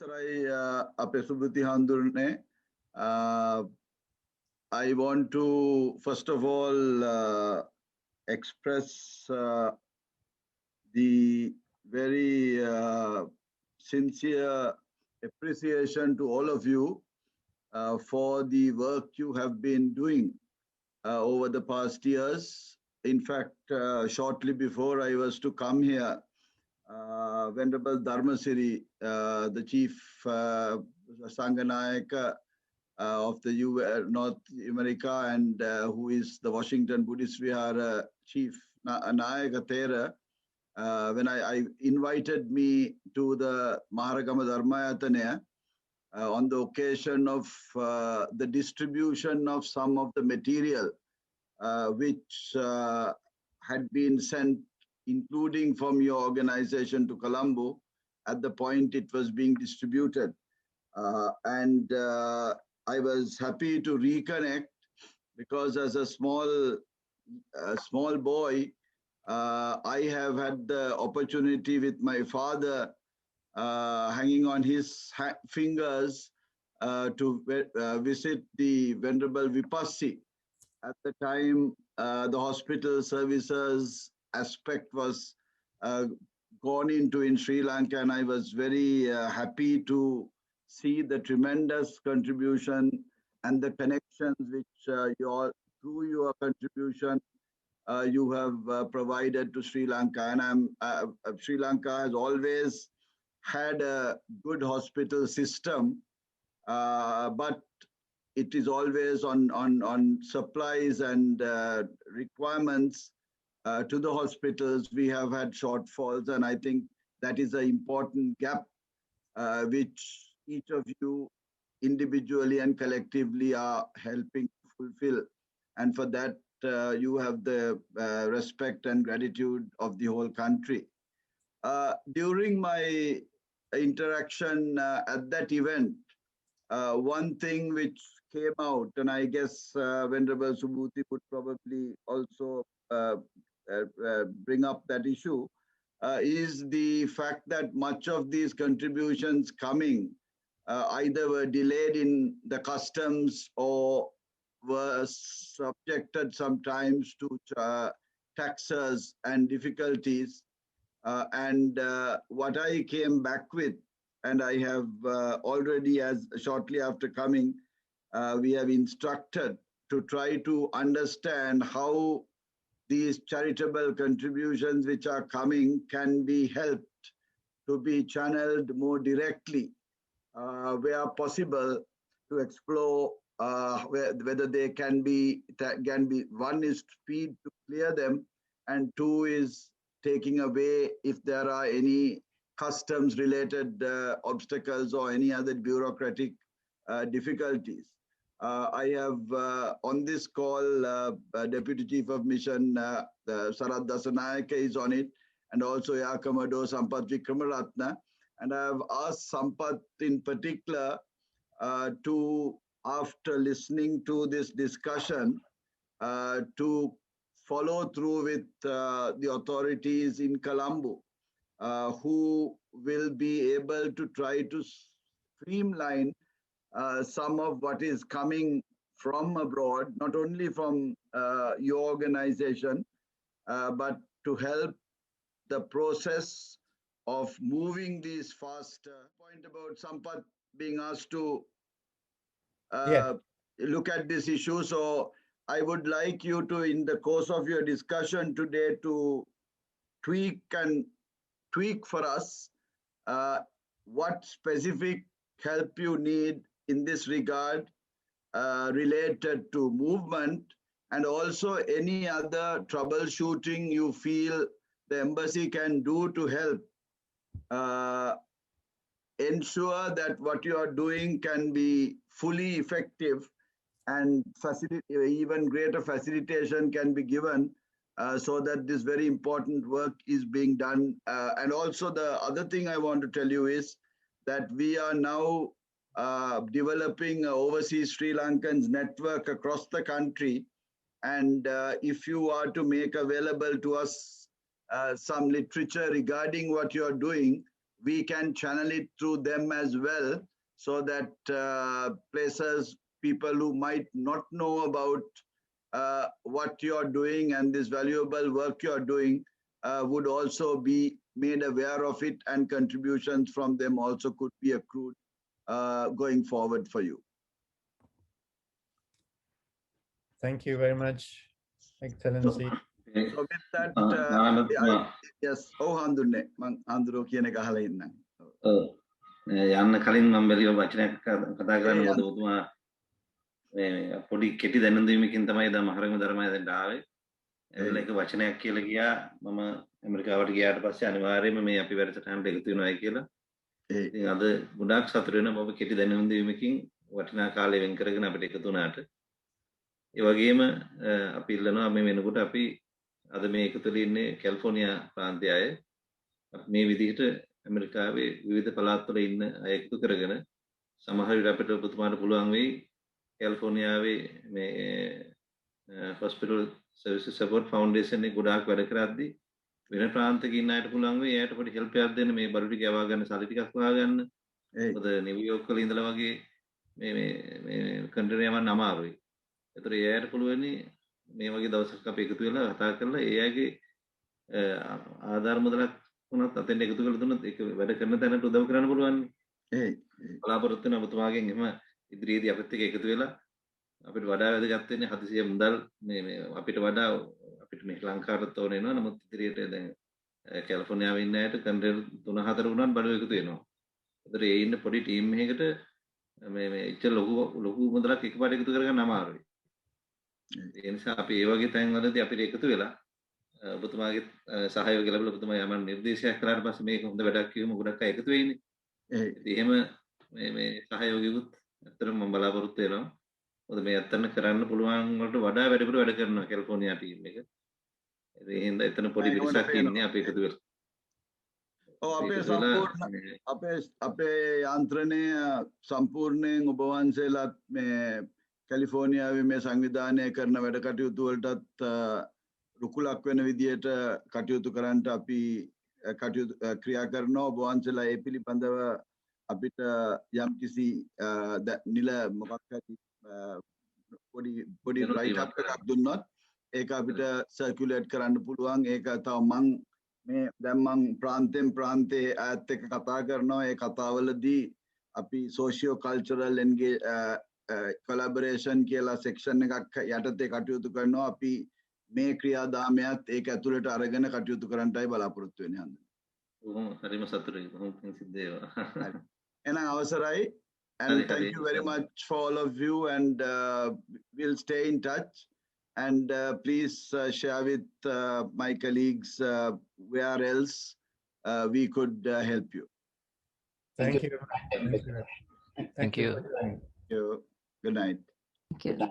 Avasarai Apesubhuti Handurne. I want to first of all express the very sincere appreciation to all of you for the work you have been doing over the past years. In fact, shortly before I was to come here, Venerable Dharmasiri, the Chief Sanganayaka of the North America and who is the Washington Buddhist Vihara Chief Nayaka Thera, when I invited me to the Maharagama Dharmayatana on the occasion of the distribution of some of the material which had been sent, including from your organization to Colombo, at the point it was being distributed. And I was happy to reconnect because as a small boy, I have had the opportunity with my father hanging on his fingers to visit the Venerable Vipassi. At the time, the hospital services aspect was gone into in Sri Lanka, and I was very happy to see the tremendous contribution and the connections which through your contribution, you have provided to Sri Lanka. And Sri Lanka has always had a good hospital system, but it is always on supplies and requirements to the hospitals. We have had shortfalls, and I think that is an important gap which each of you individually and collectively are helping to fulfill. And for that, you have the respect and gratitude of the whole country. During my interaction at that event, one thing which came out, and I guess Venerable Subhuti would probably also bring up that issue, is the fact that much of these contributions coming either were delayed in the customs or were subjected sometimes to taxes and difficulties. And what I came back with, and I have already, as shortly after coming, we have instructed to try to understand how these charitable contributions which are coming can be helped to be channeled more directly where possible, to explore whether they can be, one is speed to clear them, and two is taking away if there are any customs related obstacles or any other bureaucratic difficulties. I have on this call Deputy Chief of Mission Sarath Dasanayake is on it, and also Air Commodore Sampath Vikramaratna. And I have asked Sampath in particular to, after listening to this discussion, to follow through with the authorities in Colombo, who will be able to try to streamline some of what is coming from abroad, not only from your organization, but to help the process of moving these faster. Point about Sampath being asked to look at this issue. So I would like you to, in the course of your discussion today, to tweak for us what specific help you need in this regard related to movement, and also any other troubleshooting you feel the embassy can do to help ensure that what you are doing can be fully effective, and even greater facilitation can be given so that this very important work is being done. And also the other thing I want to tell you is that we are now developing an overseas Sri Lankans network across the country. And if you are to make available to us some literature regarding what you are doing, we can channel it through them as well, so that places, people who might not know about what you're doing and this valuable work you're doing would also be made aware of it, and contributions from them also could be accrued going forward for you. Thank you very much, Excellency. So with that, yes, handune handuro kiyana gahala inna. යන්න කලින් මම බැලිව වචනයක් කතා කරන්න මොකද ඔබතුමා මේ පොඩි කෙටි දැනුම් දීමකින් තමයි දැන් මහරගම ධර්මය දැන් ආවේ. එතන එක වචනයක් කියලා ගියා මම ඇමරිකාවට ගියාට පස්සේ අනිවාර්යයෙන්ම මේ අපි වැඩසටහනට එකතු වෙනවායි කියලා. ඉතින් අද ගොඩාක් සතුටු වෙනවා ඔබ කෙටි දැනුම් දීමකින් වටිනා කාලය වෙන් කරගෙන අපිට එකතු වුණාට. ඒ වගේම අපි ඉල්ලනවා මේ වෙනකොට අපි අද මේ එකතු වෙලා ඉන්නේ කැලිෆෝනියා ප්‍රාන්තයේ අය. මේ විදිහට ඇමරිකාවේ විවිධ පළාත්වල ඉන්න අය එකතු කරගෙන සමහර විට අපිට ඔබතුමාට පුළුවන් වෙයි කැලිෆෝනියාවේ මේ hospital services support foundation එක ගොඩාක් වැඩ කරද්දී වෙන ප්‍රාන්තයක ඉන්න අයට පුළුවන් වෙයි එයාට පොඩි help එකක් දෙන්න මේ බඩු ටික යවා ගන්න සල්ලි ටිකක් හොයා ගන්න. මොකද නිව්යෝක් වල ඉඳලා වගේ මේ කන්ට්‍රි යවන්න අමාරුයි. ඒතර එයාට පුළුවන් මේ වගේ දවසක් අපි එකතු වෙලා කතා කරලා එයාගේ ආධාර මුදලක් උනත් අතෙන් එකතු කරලා දුන්නොත් ඒක වැඩ කරන තැනට උදව් කරන්න පුළුවන්. බලාපොරොත්තු වෙන ඔබතුමාගෙන් එහෙම ඉදිරියේදී අපිත් එක්ක එකතු වෙලා අපිට වඩා වැදගත් වෙන්නේ හදිසිය මුදල් මේ අපිට වඩා අපිට මේ ලංකාවට තෝරන වෙනවා. නමුත් ඉදිරියට දැන් කැලිෆෝනියාවේ ඉන්න අයට කන්ට්‍රි 3-4 වුණාට බඩු එකතු වෙනවා. ඒතර ඒ ඉන්න පොඩි ටීම් එකකට මේ ඉච්ච ලොකු මුදලක් එකපාරට එකතු කරගන්න අමාරුයි. ඒ නිසා අපි ඒ වගේ තැන් වලදී අපිට එකතු වෙලා ඔබතුමාගේ සහයෝගය ලැබලා ඔබතුමා යමන් නිර්දේශයක් කරාට පස්සේ මේක හොඳ වැඩක් කියමු ගොඩක් අය එකතු වෙන්නේ. ඉතින් එහෙම මේ සහයෝගිකුත් අතරම මම බලාපොරොත්තු වෙනවා. මොකද මේ අතන කරන්න පුළුවන් වලට වඩා වැඩිපුර වැඩ කරනවා කැලිෆෝනියා ටීම් එක. ඒ හින්දා එතන පොඩි පිරිසක් ඉන්නේ අපි එකතු වෙලා. ඔව් අපේ යාන්ත්‍රණය සම්පූර්ණයෙන් ඔබ වහන්සේලාත් මේ කැලිෆෝනියාවේ මේ සංවිධානය කරන වැඩ කටයුතු වලටත් රුකුලක් වෙන විදියට කටයුතු කරන්නට අපි කටයුතු ක්‍රියා කරනවා. ඔබ වහන්සේලා ඒ පිළිබඳව අපිට යම්කිසි නිල මොකක් හරි පොඩි රයිට් අප් එකක් දුන්නොත් ඒක අපිට සර්කියුලේට් කරන්න පුළුවන්. ඒක තව දැන් මං ප්‍රාන්තේ ඈත් එක්ක කතා කරනවා. ඒ කතාවලදී අපි සෝෂියෝ කල්චරල් කොලැබොරේෂන් කියලා සෙක්ෂන් එකක් යටතේ කටයුතු කරනවා. අපි මේ ක්‍රියාදාමයත් ඒක ඇතුළට අරගෙන කටයුතු කරන්නටයි බලාපොරොත්තු වෙන්නේ හන්ද. හරිම සතුටුයි. බොහොම සිද්ධ වේවා. එහෙනම් අවසරයි. And thank you very much for all of you, and we'll stay in touch, and please share with my colleagues where else we could help you. Thank you. Thank you. Good night. Thank you.